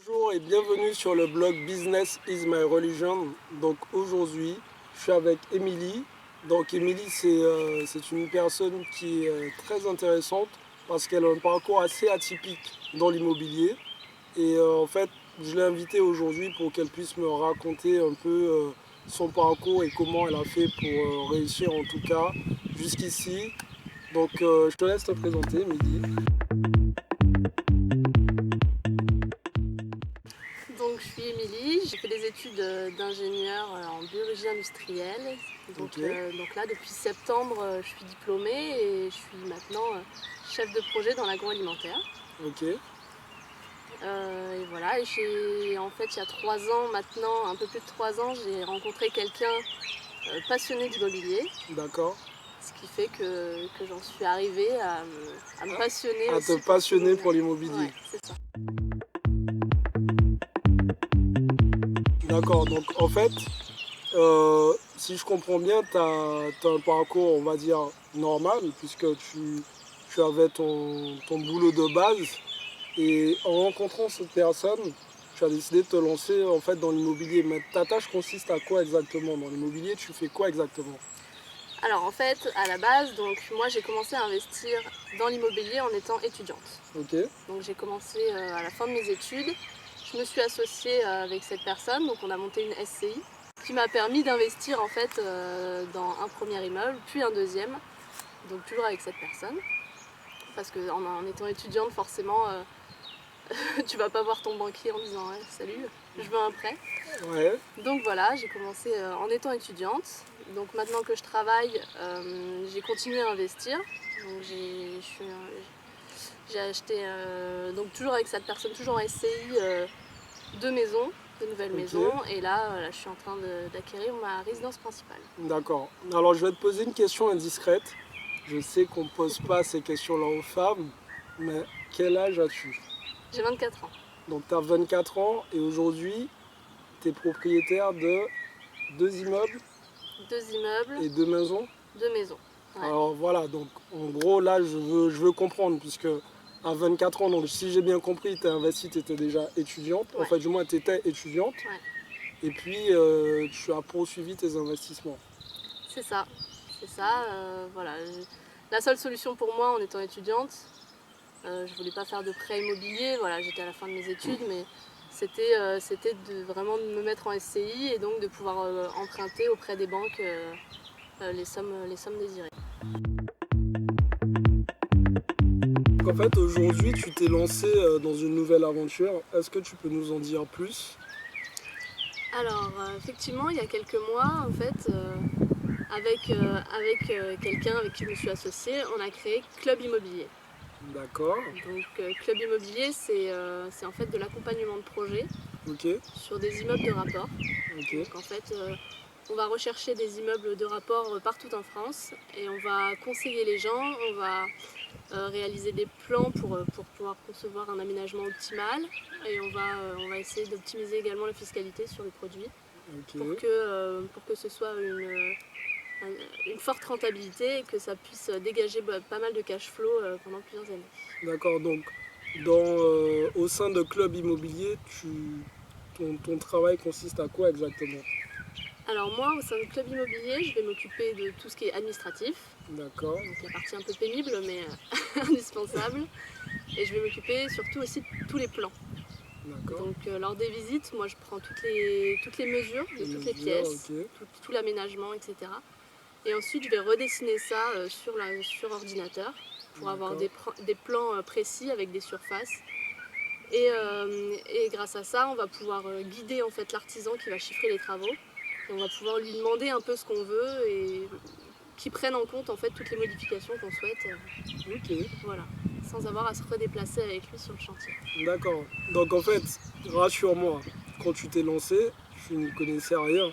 Bonjour et bienvenue sur le blog Business is my religion. Donc aujourd'hui, je suis avec Émilie. Donc Émilie, c'est une personne qui est très intéressante parce qu'elle a un parcours assez atypique dans l'immobilier. Et en fait, je l'ai invitée aujourd'hui pour qu'elle puisse me raconter un peu son parcours et comment elle a fait pour réussir en tout cas jusqu'ici. Donc je te laisse te présenter, Émilie. Donc je suis Émilie, j'ai fait des études d'ingénieur en biologie industrielle. Donc, Ok. donc là depuis septembre je suis diplômée et je suis maintenant chef de projet dans l'agroalimentaire. Ok. Et voilà, en fait il y a 3 ans maintenant, un peu plus de 3 ans, j'ai rencontré quelqu'un passionné d'immobilier. D'accord. Ce qui fait que j'en suis arrivée à me passionner À aussi te passionner pour l'immobilier. Ouais, c'est ça. D'accord, donc en fait, si je comprends bien, tu as un parcours, on va dire, normal, puisque tu avais ton boulot de base, et en rencontrant cette personne, tu as décidé de te lancer en fait dans l'immobilier. Mais ta tâche consiste à quoi exactement? Dans l'immobilier, tu fais quoi exactement? Alors en fait, à la base, donc moi j'ai commencé à investir dans l'immobilier en étant étudiante. Ok, Donc j'ai commencé à la fin de mes études. Je me suis associée avec cette personne, donc on a monté une SCI qui m'a permis d'investir en fait dans un premier immeuble, puis un deuxième, donc toujours avec cette personne. Parce qu'en étant étudiante, forcément, tu vas pas voir ton banquier en disant ouais, salut, je veux un prêt. ouais, Donc voilà, j'ai commencé en étant étudiante. Donc maintenant que je travaille, j'ai continué à investir. Donc j'ai acheté, donc toujours avec cette personne, toujours en SCI, 2 maisons, de nouvelles ok, maisons. Et là, je suis en train d'acquérir ma résidence principale. d'accord. Alors je vais te poser une question indiscrète. Je sais qu'on ne pose pas ces questions-là aux femmes, mais quel âge as-tu? J'ai 24 ans. Donc tu as 24 ans et aujourd'hui, tu es propriétaire de 2 immeubles 2 immeubles, et 2 maisons. 2 maisons. Ouais. Alors voilà, donc en gros là je veux comprendre, puisque à 24 ans, donc si j'ai bien compris, tu as investi, tu étais déjà étudiante, Ouais. enfin du moins tu étais étudiante, Ouais. et puis tu as poursuivi tes investissements. C'est ça. C'est ça. Voilà. La seule solution pour moi en étant étudiante, je voulais pas faire de prêt immobilier, voilà, j'étais à la fin de mes études, mais c'était vraiment de me mettre en SCI et donc de pouvoir emprunter auprès des banques les sommes désirées. Donc en fait aujourd'hui tu t'es lancé dans une nouvelle aventure, est-ce que tu peux nous en dire plus? Alors effectivement, il y a quelques mois, en fait, avec quelqu'un avec qui je me suis associée, on a créé Club Immobilier. D'accord, Donc Club Immobilier, c'est en fait de l'accompagnement de projet ok, sur des immeubles de rapport. ok, Donc en fait, on va rechercher des immeubles de rapport partout en France et on va conseiller les gens, on va réaliser des plans pour pouvoir concevoir un aménagement optimal et on va essayer d'optimiser également la fiscalité sur les produits ok. pour que ce soit une forte rentabilité et que ça puisse dégager pas mal de cash flow pendant plusieurs années. D'accord, donc au sein de Club Immobilier, ton travail consiste à quoi exactement? Alors moi, au sein de Club Immobilier, je vais m'occuper de tout ce qui est administratif, D'accord, donc la partie un peu pénible mais indispensable. Et je vais m'occuper surtout aussi de tous les plans. d'accord. Donc lors des visites, moi je prends toutes les mesures de toutes les Mesures, pièces, ok, tout l'aménagement, etc. Et ensuite je vais redessiner ça sur ordinateur pour avoir d'accord, des plans précis avec des surfaces. Et grâce à ça, on va pouvoir guider en fait l'artisan qui va chiffrer les travaux. Et on va pouvoir lui demander un peu ce qu'on veut et qui prenne en compte en fait toutes les modifications qu'on souhaite. ok. Voilà. sans avoir à se redéplacer avec lui sur le chantier. D'accord. Donc en fait, rassure-moi, quand tu t'es lancé, tu n'y connaissais rien.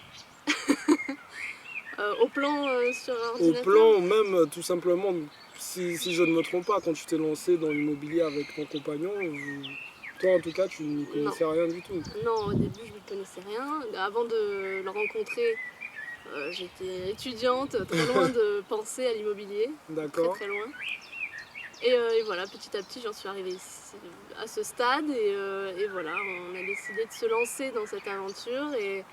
Au plan sur Au ordinateur, plan, même tout simplement, si je ne me trompe pas, quand tu t'es lancé dans l'immobilier avec ton compagnon, toi en tout cas, tu n'y non. connaissais rien du tout. Non, au début, je ne connaissais rien. Avant de le rencontrer, j'étais étudiante, très loin de penser à l'immobilier, très D'accord. très loin. Et voilà, petit à petit, j'en suis arrivée à ce stade et voilà, on a décidé de se lancer dans cette aventure et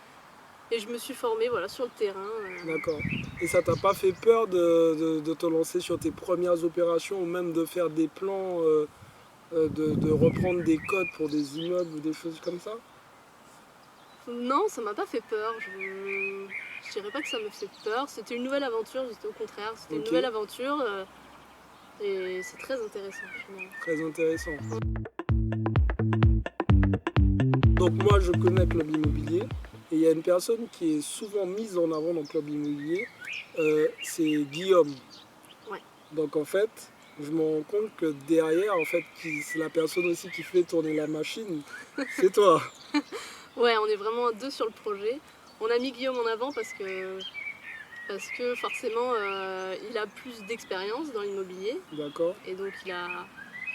je me suis formée voilà, sur le terrain. D'accord. Et ça t'a pas fait peur de te lancer sur tes premières opérations ou même de faire des plans, de reprendre des codes pour des immeubles ou des choses comme ça? Non, ça m'a pas fait peur. Je dirais pas que ça me fait peur. C'était une nouvelle aventure, juste au contraire. C'était une Ok, nouvelle aventure et c'est très intéressant finalement. très intéressant. Donc moi je connais Club Immobilier et il y a une personne qui est souvent mise en avant dans Club Immobilier, c'est Guillaume. Ouais. Donc en fait, je me rends compte que derrière, en fait, c'est la personne aussi qui fait tourner la machine, c'est toi. Ouais, on est vraiment deux sur le projet. On a mis Guillaume en avant parce que forcément il a plus d'expérience dans l'immobilier D'accord? et donc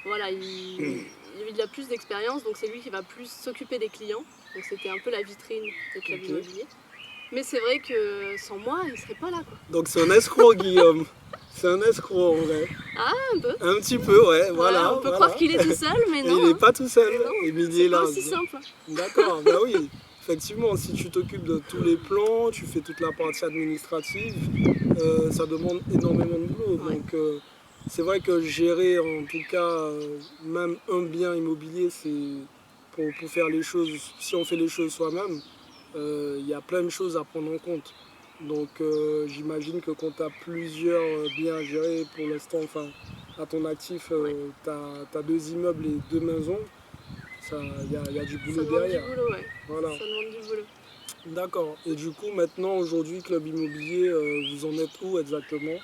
voilà, il a plus d'expérience, donc c'est lui qui va plus s'occuper des clients. Donc c'était un peu la vitrine des clubs Ok. immobiliers. Mais c'est vrai que sans moi, il serait pas là quoi. Donc c'est un escroc, Guillaume. C'est un escroc en vrai. Ah, un peu. Un petit peu, ouais, Ouais, voilà, on peut voilà. croire qu'il est tout seul, mais Et non. il n'est Hein. pas tout seul, Non, Émilie est c'est pas là. aussi simple. D'accord, bah oui. Effectivement, si tu t'occupes de tous les plans, tu fais toute la partie administrative, ça demande énormément de boulot. Ouais. Donc c'est vrai que gérer en tout cas même un bien immobilier, c'est pour faire les choses, si on fait les choses soi-même, il y a plein de choses à prendre en compte. Donc j'imagine que quand tu as plusieurs biens à gérer pour l'instant, enfin à ton actif, Ouais. tu as deux immeubles et deux maisons, il y a du Ça boulot demande derrière. du boulot, ouais. Voilà. Ça demande du boulot. D'accord. Et du coup, maintenant, aujourd'hui, Club Immobilier, vous en êtes où exactement?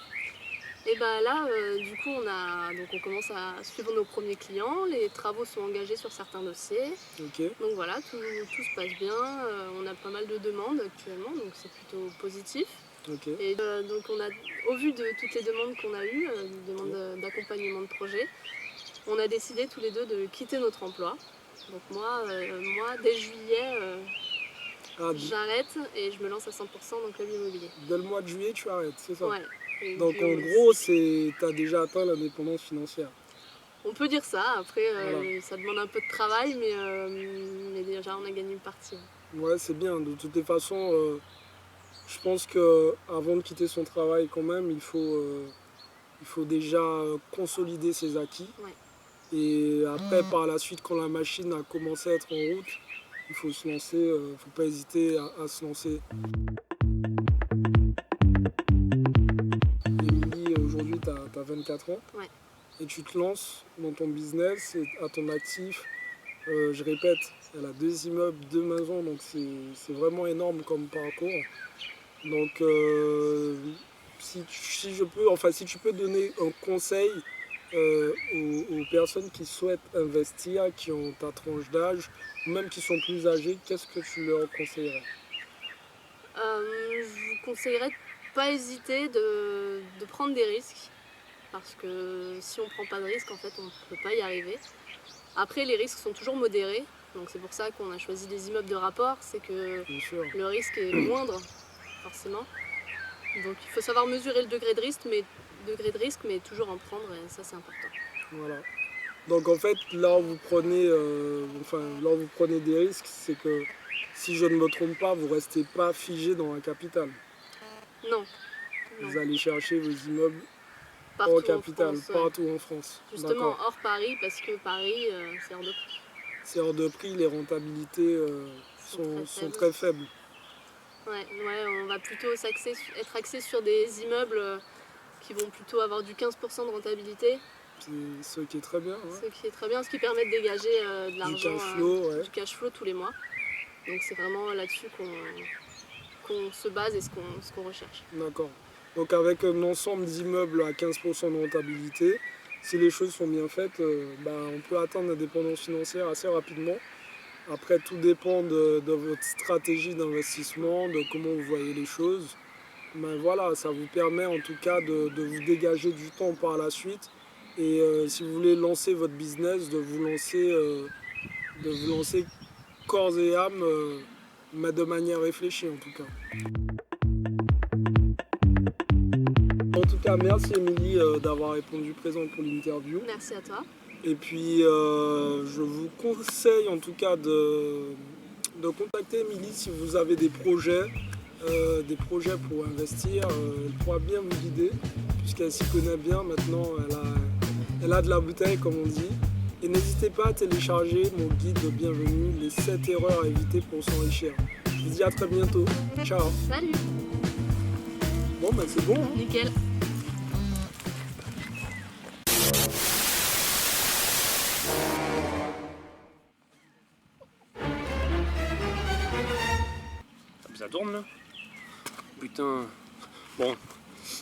Et bah là, du coup, on commence à suivre nos premiers clients. Les travaux sont engagés sur certains dossiers. Ok, Donc voilà, tout se passe bien. On a pas mal de demandes actuellement, donc c'est plutôt positif. ok, Et donc au vu de toutes les demandes qu'on a eues, des demandes d'accompagnement de projet, on a décidé tous les deux de quitter notre emploi. Donc moi dès juillet, Ah, j'arrête et je me lance à 100% dans le club immobilier. dès le mois de juillet, tu arrêtes, c'est ça? Ouais. Et Donc en Guillaume gros, aussi. tu as déjà atteint l'indépendance financière. On peut dire ça, après Voilà. ça demande un peu de travail, mais déjà on a gagné une partie. Ouais, c'est bien. De toutes les façons, je pense que avant de quitter son travail, quand même, il faut déjà consolider ses acquis. Ouais. Et après, par la suite, quand la machine a commencé à être en route, il faut se lancer, il ne faut pas hésiter à se lancer. Émilie, aujourd'hui, tu as 24 ans. Ouais. Et tu te lances dans ton business et à ton actif. Je répète, elle a deux immeubles, deux maisons, donc c'est vraiment énorme comme parcours. Donc si je peux, enfin si tu peux donner un conseil aux personnes qui souhaitent investir, qui ont ta tranche d'âge, ou même qui sont plus âgées, qu'est-ce que tu leur conseillerais? Je vous conseillerais de ne pas hésiter de prendre des risques, parce que si on ne prend pas de risques, en fait, on ne peut pas y arriver. Après, les risques sont toujours modérés, donc c'est pour ça qu'on a choisi des immeubles de rapport, c'est que Bien sûr. le risque est moindre, forcément. Donc il faut savoir mesurer le degré de risque, mais toujours en prendre, et ça c'est important. Voilà. Donc en fait, là où vous prenez, là où vous prenez des risques, c'est que si je ne me trompe pas, vous ne restez pas figé dans un capital. Non, non, Vous allez chercher vos immeubles hors partout en capital, France, ouais. partout en France. Justement D'accord. hors Paris, parce que Paris c'est hors de prix. C'est hors de prix, les rentabilités sont très faibles. Ouais, on va plutôt être axé sur des immeubles qui vont plutôt avoir du 15% de rentabilité, C'est ce qui est très bien. Hein. ce qui est très bien, ce qui permet de dégager de Du l'argent, cash flow, ouais. du cash flow tous les mois. Donc c'est vraiment là-dessus qu'on se base et ce qu'on recherche. D'accord. Donc avec un ensemble d'immeubles à 15% de rentabilité, si les choses sont bien faites, on peut atteindre l'indépendance financière assez rapidement. Après, tout dépend de votre stratégie d'investissement, de comment vous voyez les choses. Mais voilà, ça vous permet en tout cas de vous dégager du temps par la suite. Et si vous voulez lancer votre business, de vous lancer corps et âme, mais de manière réfléchie en tout cas. En tout cas, merci Émilie d'avoir répondu présent pour l'interview. Merci à toi. Et puis, je vous conseille en tout cas de contacter Émilie si vous avez des projets pour investir. Elle pourra bien vous guider, puisqu'elle s'y connaît bien maintenant. Elle a de la bouteille, comme on dit. Et n'hésitez pas à télécharger mon guide de bienvenue, les 7 erreurs à éviter pour s'enrichir. Je vous dis à très bientôt. Ciao. Salut. Bon, c'est bon. Hein. Nickel. Ça tourne là? Putain. Bon.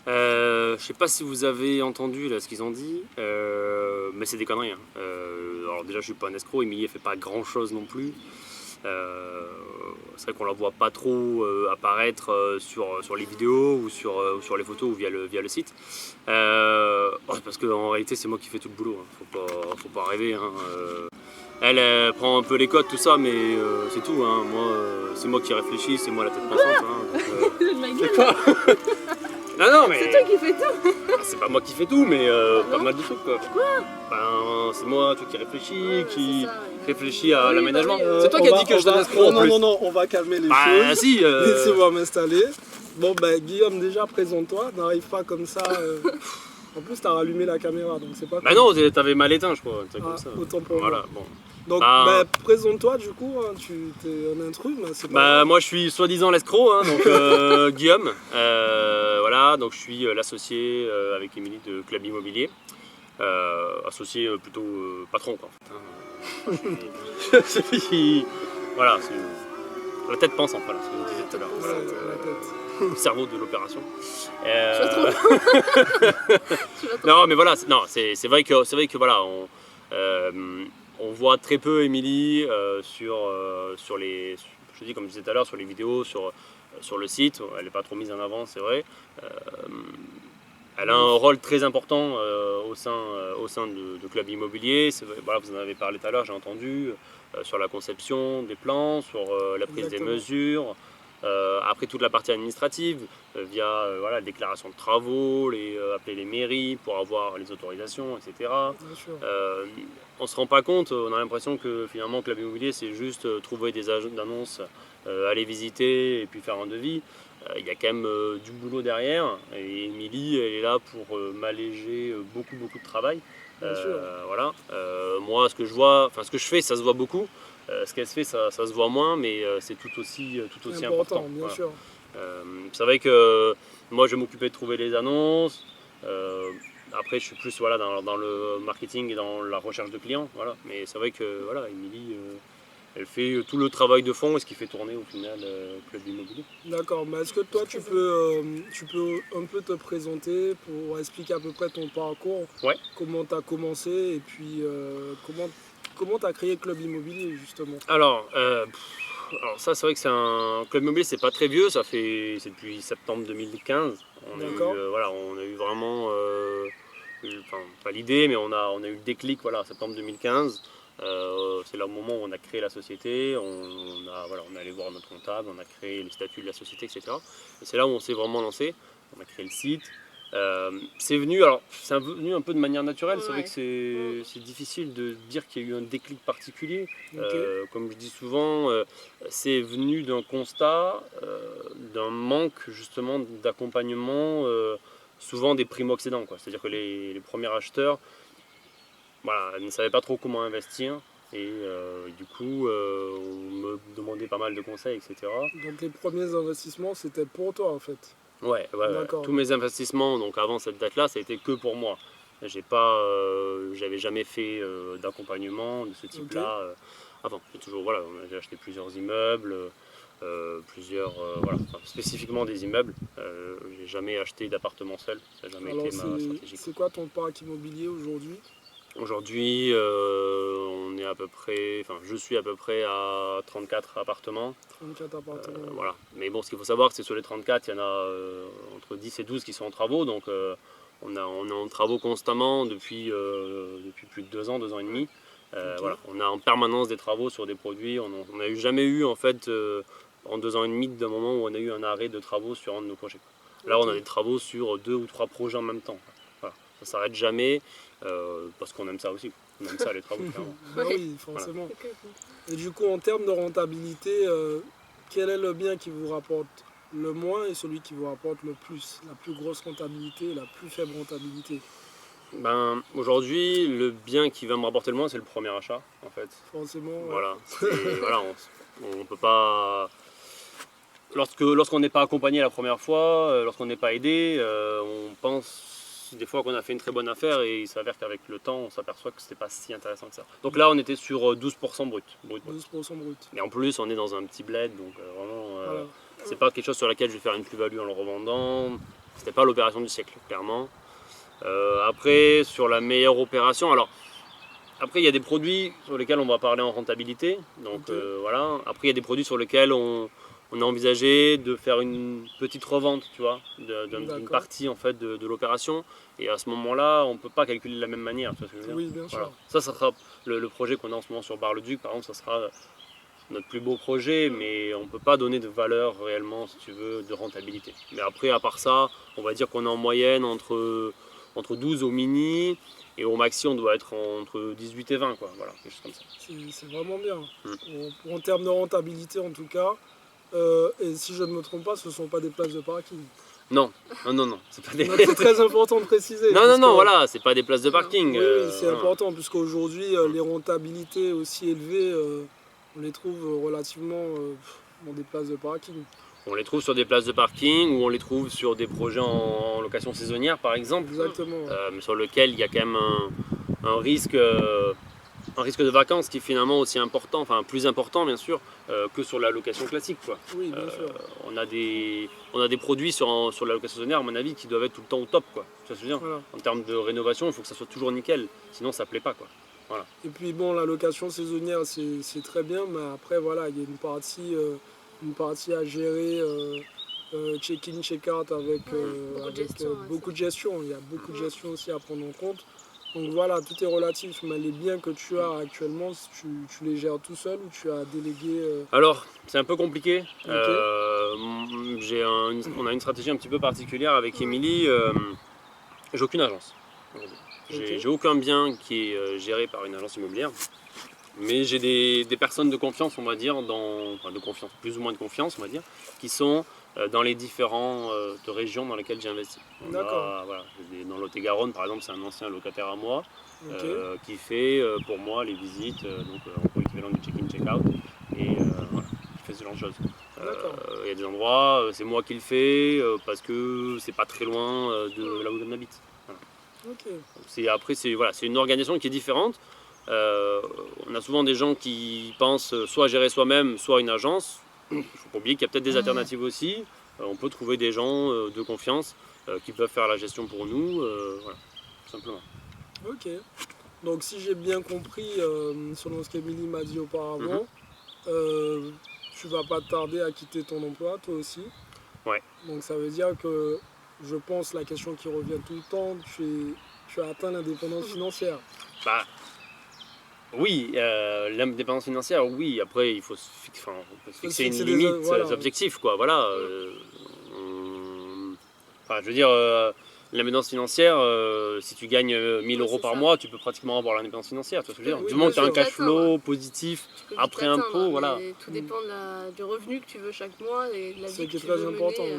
Je sais pas si vous avez entendu là ce qu'ils ont dit, mais c'est des conneries. Hein. Alors déjà je suis pas un escroc, Émilie elle fait pas grand chose non plus. C'est vrai qu'on la voit pas trop apparaître sur les vidéos ou sur les photos ou via le site. Parce qu'en réalité c'est moi qui fais tout le boulot, hein. Faut pas rêver. Hein. Elle prend un peu les codes, tout ça, mais c'est tout. Hein. Moi, c'est moi qui réfléchis, c'est moi la tête pensante. Hein. Donc, non, mais. C'est toi qui fais tout. C'est pas moi qui fais tout, mais pas mal de trucs quoi. C'est moi qui réfléchis, qui réfléchit à l'aménagement. C'est toi qui as dit que je donnais escroc en plus. Non, on va calmer les choses. Si. Laissez-moi m'installer. Bon, Guillaume, déjà présente-toi, n'arrive pas comme ça. En plus, t'as rallumé la caméra, donc c'est pas cool. Non, t'avais mal éteint, je crois. Comme ça. Autant pour voilà, moi. Bon. Donc, présente-toi du coup, hein, tu es un intrus, mais c'est pas moi je suis soi-disant l'escroc, hein, donc Guillaume. Voilà, donc je suis l'associé avec Émilie de Club Immobilier. Associé plutôt patron quoi en fait. Hein. Voilà, c'est la tête pensante, voilà, ce que je disais tout à l'heure. Voilà, la tête. Le cerveau de l'opération. Tu Non, mais voilà, c'est vrai que voilà, on voit très peu Émilie sur les, je dis comme je disais tout à l'heure, sur les vidéos, sur le site. Elle n'est pas trop mise en avant, c'est vrai. Elle a un rôle très important au sein de Club Immobilier. Voilà, vous en avez parlé tout à l'heure, j'ai entendu, sur la conception des plans, sur la prise des mesures. Après toute la partie administrative, via la déclaration de travaux, appeler les mairies pour avoir les autorisations, etc. On ne se rend pas compte, on a l'impression que finalement Club Immobilier c'est juste trouver des annonces, aller visiter et puis faire un devis. Il y a quand même du boulot derrière et Émilie elle est là pour m'alléger beaucoup de travail. Voilà. Moi ce que je fais ça se voit beaucoup. Ce qu'elle se fait, ça se voit moins, mais c'est tout aussi important. Bien sûr. C'est vrai que moi, je vais m'occuper de trouver les annonces. Après, je suis plus dans le marketing et dans la recherche de clients. Voilà. Mais c'est vrai que Émilie, elle fait tout le travail de fond et ce qui fait tourner au final Club Immobilier. D'accord. Mais est-ce que toi, tu peux un peu te présenter pour expliquer à peu près ton parcours, comment tu as commencé et puis comment tu as créé Club Immobilier justement? Alors ça c'est vrai que c'est un Club Immobilier, c'est pas très vieux, c'est depuis septembre 2015. On a eu vraiment pas l'idée, mais on a eu le déclic septembre 2015. C'est là au moment où on a créé la société, on est allé voir notre comptable, on a créé les statuts de la société, etc. Et c'est là où on s'est vraiment lancé. On a créé le site. C'est venu un peu de manière naturelle. C'est vrai que c'est difficile de dire qu'il y a eu un déclic particulier. Comme je dis souvent, c'est venu d'un constat, d'un manque justement d'accompagnement, souvent des primo-accédants. C'est-à-dire que les premiers acheteurs ne savaient pas trop comment investir. Et du coup, on me demandait pas mal de conseils, etc. Donc les premiers investissements, c'était pour toi en fait? Ouais. Tous mes investissements, donc avant cette date-là, ça a été que pour moi. J'avais jamais fait d'accompagnement de ce type-là avant. Voilà, j'ai acheté plusieurs immeubles, voilà, enfin, spécifiquement des immeubles. J'ai jamais acheté d'appartement seul, ça n'a jamais Alors, été ma stratégie. c'est quoi ton parc immobilier aujourd'hui? Aujourd'hui, on est à peu près, enfin, je suis à peu près à 34 appartements. 34 appartements. Voilà. Mais bon, ce qu'il faut savoir, c'est que sur les 34, il y en a entre 10 et 12 qui sont en travaux. Donc, on est en travaux constamment depuis plus de 2 ans et demi. Ok. Voilà. On a en permanence des travaux sur des produits. On n'a jamais eu, en fait, en 2 ans et demi, d'un moment où on a eu un arrêt de travaux sur un de nos projets. Là, on a des travaux sur 2 ou 3 projets en même temps. Voilà. Ça ne s'arrête jamais parce qu'on aime ça aussi. On aime ça, les travaux, clairement. Bah oui, forcément. Voilà. Et du coup, en termes de rentabilité, quel est le bien qui vous rapporte le moins et celui qui vous rapporte le plus? La plus grosse rentabilité et la plus faible rentabilité? Ben, aujourd'hui, le bien qui va me rapporter le moins, c'est le premier achat, en fait. Forcément, ouais. Voilà. Voilà, on peut pas. Lorsqu'on n'est pas accompagné la première fois, lorsqu'on n'est pas aidé, on pense des fois qu'on a fait une très bonne affaire et il s'avère qu'avec le temps, on s'aperçoit que c'était pas si intéressant que ça. Donc là, on était sur 12% brut. 12% brut. Et en plus, on est dans un petit bled, donc vraiment, Voilà. c'est pas quelque chose sur lequel je vais faire une plus-value en le revendant. C'était pas l'opération du siècle, clairement. Après, sur la meilleure opération, alors après il y a des produits sur lesquels on va parler en rentabilité. Donc Ok. voilà. Après il y a des produits sur lesquels on a envisagé de faire une petite revente, tu vois, d'une D'accord. partie en fait de l'opération. Et à ce moment-là, on ne peut pas calculer de la même manière. Tu vois ce que je veux dire? Oui, bien sûr. Voilà. Ça sera le projet qu'on a en ce moment sur Bar-le-Duc, par exemple, ça sera notre plus beau projet, mais on ne peut pas donner de valeur réellement, si tu veux, de rentabilité. Mais après, à part ça, on va dire qu'on est en moyenne entre 12 au mini, et au maxi, on doit être entre 18 et 20, quoi. Voilà, quelque chose comme ça. C'est vraiment bien. Mm. En termes de rentabilité, en tout cas. Et si je ne me trompe pas, ce ne sont pas des places de parking. Non, c'est pas des... Donc, c'est très important de préciser. Non, voilà, c'est pas des places de parking. Oui, c'est voilà. important, puisqu'aujourd'hui, les rentabilités aussi élevées, on les trouve relativement dans des places de parking. On les trouve sur des places de parking ou on les trouve sur des projets en location saisonnière, par exemple, Exactement. mais sur lequel il y a quand même un risque de vacances qui est finalement aussi important, enfin plus important bien sûr, que sur la location classique, quoi. Oui, bien sûr. On a des produits sur la location saisonnière, à mon avis, qui doivent être tout le temps au top, quoi. Tu vois ce que je veux dire? Voilà. En termes de rénovation, il faut que ça soit toujours nickel, sinon ça plaît pas, quoi. Voilà. Et puis bon, la location saisonnière, c'est très bien, mais après, voilà, il y a une partie à gérer, check-in, check-out avec, beaucoup de gestion, ouais, beaucoup de gestion. Il y a beaucoup de gestion aussi à prendre en compte. Donc voilà, tout est relatif, mais les biens que tu as actuellement, tu les gères tout seul ou tu as délégué Alors, c'est un peu compliqué. Ok. On a une stratégie un petit peu particulière avec Émilie. J'ai aucune agence. J'ai aucun bien qui est géré par une agence immobilière. Mais j'ai des personnes de confiance, on va dire, enfin de confiance, plus ou moins de confiance, on va dire, qui sont dans les différentes régions dans lesquelles j'ai investi. D'accord. Voilà, dans Lot-et-Garonne, par exemple, c'est un ancien locataire à moi Ok. qui fait pour moi les visites, donc en gros l'équivalent du check-in, check-out, et voilà, qui fait ce genre de choses. D'accord. Il y a des endroits, c'est moi qui le fais parce que c'est pas très loin de là où on habite. Voilà. Ok. Après, voilà, c'est une organisation qui est différente. On a souvent des gens qui pensent soit gérer soi-même, soit une agence. Il ne faut pas oublier qu'il y a peut-être des alternatives aussi. On peut trouver des gens de confiance qui peuvent faire la gestion pour nous, voilà, tout simplement. Ok. Donc si j'ai bien compris, selon ce qu'Emilie m'a dit auparavant, tu vas pas tarder à quitter ton emploi, toi aussi. Ouais. Donc ça veut dire que, je pense, la question qui revient tout le temps, tu as atteint l'indépendance financière. Bah, oui, l'indépendance financière, oui. Après, il faut on peut se fixer une fixer limite, voilà. des objectifs, quoi. Voilà. Enfin, je veux dire, l'indépendance financière, si tu gagnes 1000 euros c'est par ça. mois, tu peux pratiquement avoir l'indépendance financière. Tu vois ce que je veux dire? Oui, Du moment que tu as un bien cash sûr. flow positif Tu peux vite après l'atteindre, impôt, voilà. mais tout dépend du revenu que tu veux chaque mois et de la C'est vie qui que est tu très veux important. mener.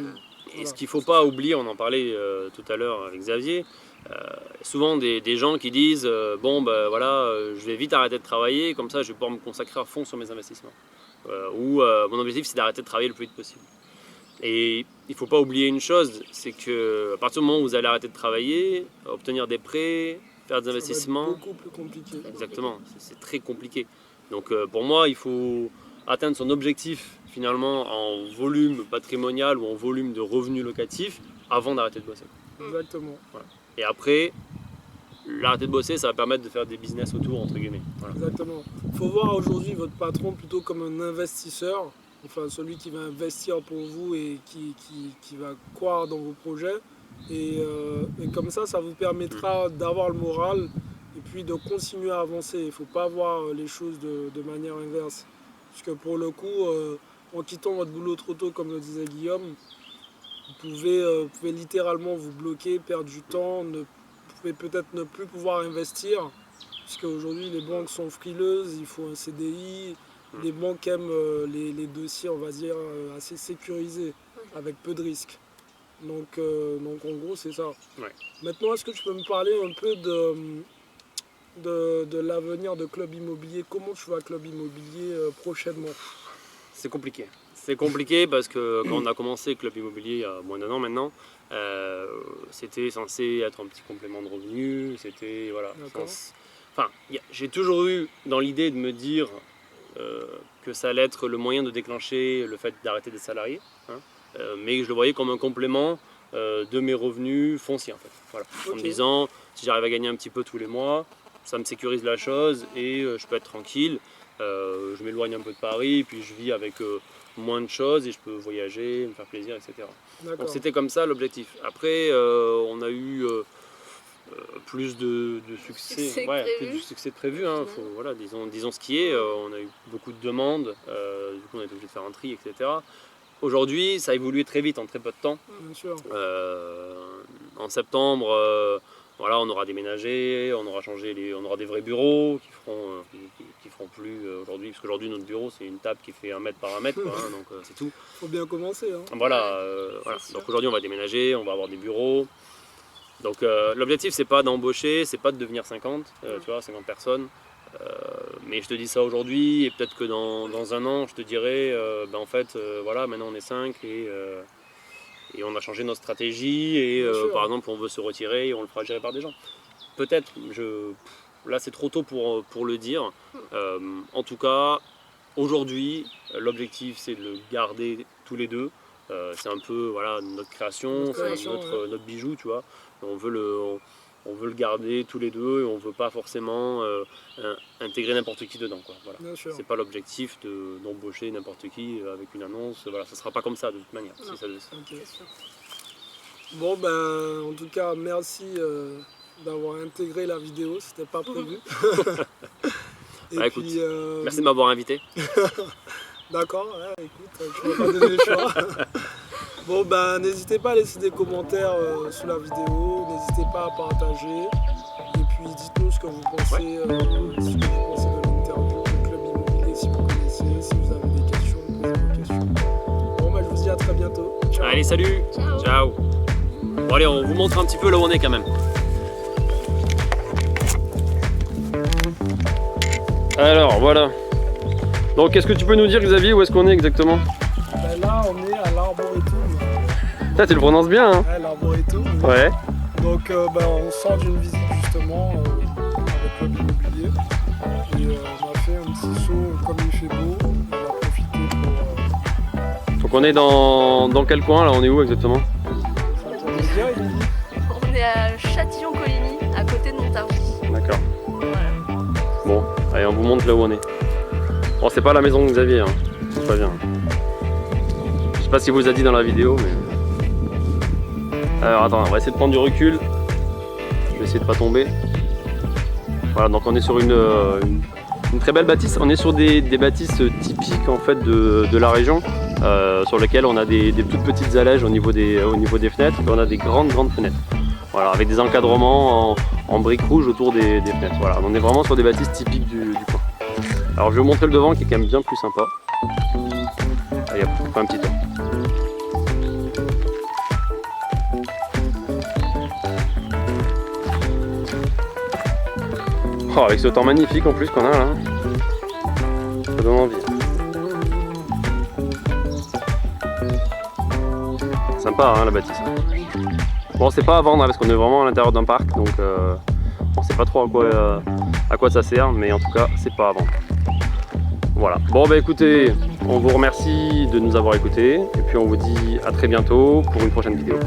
Et Voilà. ce qu'il ne faut pas oublier, on en parlait tout à l'heure avec Xavier, souvent des gens qui disent bon ben voilà, je vais vite arrêter de travailler, comme ça je vais pouvoir me consacrer à fond sur mes investissements. Ou mon objectif c'est d'arrêter de travailler le plus vite possible. Et il ne faut pas oublier une chose, c'est qu'à partir du moment où vous allez arrêter de travailler, obtenir des prêts, faire des Ça va être investissements, beaucoup plus compliqué. exactement, c'est très compliqué. Donc pour moi, il faut atteindre son objectif finalement en volume patrimonial ou en volume de revenus locatifs avant d'arrêter de bosser. Exactement. Voilà. Et après, l'arrêter de bosser, ça va permettre de faire des business autour, entre guillemets. Voilà. Exactement. Il faut voir aujourd'hui votre patron plutôt comme un investisseur, enfin celui qui va investir pour vous et qui va croire dans vos projets. Et comme ça vous permettra d'avoir le moral et puis de continuer à avancer. Il ne faut pas voir les choses de manière inverse. Parce que pour le coup, en quittant votre boulot trop tôt, comme le disait Guillaume, vous pouvez littéralement vous bloquer, perdre du temps, vous pouvez peut-être ne plus pouvoir investir. Parce qu'aujourd'hui, les banques sont frileuses, il faut un CDI. Les banques aiment les dossiers, on va dire, assez sécurisés, avec peu de risques. Donc en gros, c'est ça. Ouais. Maintenant, est-ce que tu peux me parler un peu de l'avenir de Club Immobilier? Comment tu vois Club Immobilier prochainement? C'est compliqué. C'est compliqué parce que quand on a commencé Club Immobilier il y a moins d'1 an maintenant, c'était censé être un petit complément de revenus. C'était voilà. Enfin, j'ai toujours eu dans l'idée de me dire que ça allait être le moyen de déclencher le fait d'arrêter d'être salarié, hein, mais je le voyais comme un complément de mes revenus fonciers en fait. Voilà. Okay. En me disant si j'arrive à gagner un petit peu tous les mois, ça me sécurise la chose et je peux être tranquille. Je m'éloigne un peu de Paris, puis je vis avec moins de choses et je peux voyager, me faire plaisir, etc. Donc c'était comme ça l'objectif. Après, on a eu plus de succès, plus de succès de prévu. Hein. Voilà, disons ce qui est. On a eu beaucoup de demandes, du coup on a été obligé de faire un tri, etc. Aujourd'hui, ça a évolué très vite, en très peu de temps. Bien sûr. En septembre, voilà, on aura déménagé, on aura changé on aura des vrais bureaux qui feront plus aujourd'hui, parce qu'aujourd'hui notre bureau c'est une table qui fait 1 mètre par 1 mètre, quoi, hein, donc c'est tout. Faut bien commencer. Hein. Voilà, voilà. Donc aujourd'hui on va déménager, on va avoir des bureaux. Donc l'objectif c'est pas d'embaucher, c'est pas de devenir 50, tu vois, 50 personnes. Mais je te dis ça aujourd'hui et peut-être que dans 1 an je te dirai, en fait voilà, maintenant on est 5 et on a changé notre stratégie et par exemple on veut se retirer et on le fera gérer par des gens. Peut-être, là c'est trop tôt pour le dire. En tout cas, aujourd'hui, l'objectif c'est de le garder tous les deux. C'est un peu voilà, notre création, c'est notre bijou, tu vois. On veut le garder tous les deux et on ne veut pas forcément intégrer n'importe qui dedans, quoi. Voilà. C'est pas l'objectif d'embaucher n'importe qui avec une annonce. Voilà, ça ne sera pas comme ça de toute manière. Si ça, okay. Bon, en tout cas, merci d'avoir intégré la vidéo, c'était pas prévu. Et bah, puis, merci de m'avoir invité. D'accord, ouais, écoute, je ne vais pas donner le choix. Bon, n'hésitez pas à laisser des commentaires sous la vidéo, n'hésitez pas à partager. Et puis dites-nous ce que vous pensez, de l'interview du Club Immobilier, si vous connaissez, si vous avez des questions, posez vos questions. Bon, je vous dis à très bientôt. Ciao. Allez, salut. Ciao. Bon, allez, on vous montre un petit peu là où on est quand même. Alors, voilà. Donc, qu'est-ce que tu peux nous dire, Xavier, où est-ce qu'on est exactement? Là, on est à l'Arboretum. Tu le prononces bien, hein? Ouais, l'Arboretum. Ouais. Donc, on sort d'une visite justement avec Club Immobilier. Et on a fait un petit saut, comme il fait beau, on va profiter pour... Donc, on est dans quel coin, là? On est où exactement? On est à Châtillon-Coligny, à côté de Montargis. D'accord. Voilà. Bon, allez, on vous montre là où on est. Bon, c'est pas la maison de Xavier, hein. C'est pas bien. Je sais pas si vous a dit dans la vidéo, mais... Alors attends, on va essayer de prendre du recul. Je vais essayer de pas tomber. Voilà, donc on est sur une très belle bâtisse. On est sur des bâtisses typiques en fait de la région, sur lesquelles on a des toutes petites allèges au niveau des fenêtres. Et on a des grandes fenêtres. Voilà, avec des encadrements en briques rouges autour des fenêtres. Voilà, on est vraiment sur des bâtisses typiques du coin. Alors je vais vous montrer le devant qui est quand même bien plus sympa. Allez hop, on fait un petit tour. Oh, avec ce temps magnifique en plus qu'on a là, ça donne envie. Sympa hein, la bâtisse. Bon, c'est pas à vendre hein, parce qu'on est vraiment à l'intérieur d'un parc, donc on sait pas trop à quoi ça sert, mais en tout cas c'est pas à vendre. Voilà. Bon bah écoutez, on vous remercie de nous avoir écoutés et puis on vous dit à très bientôt pour une prochaine vidéo.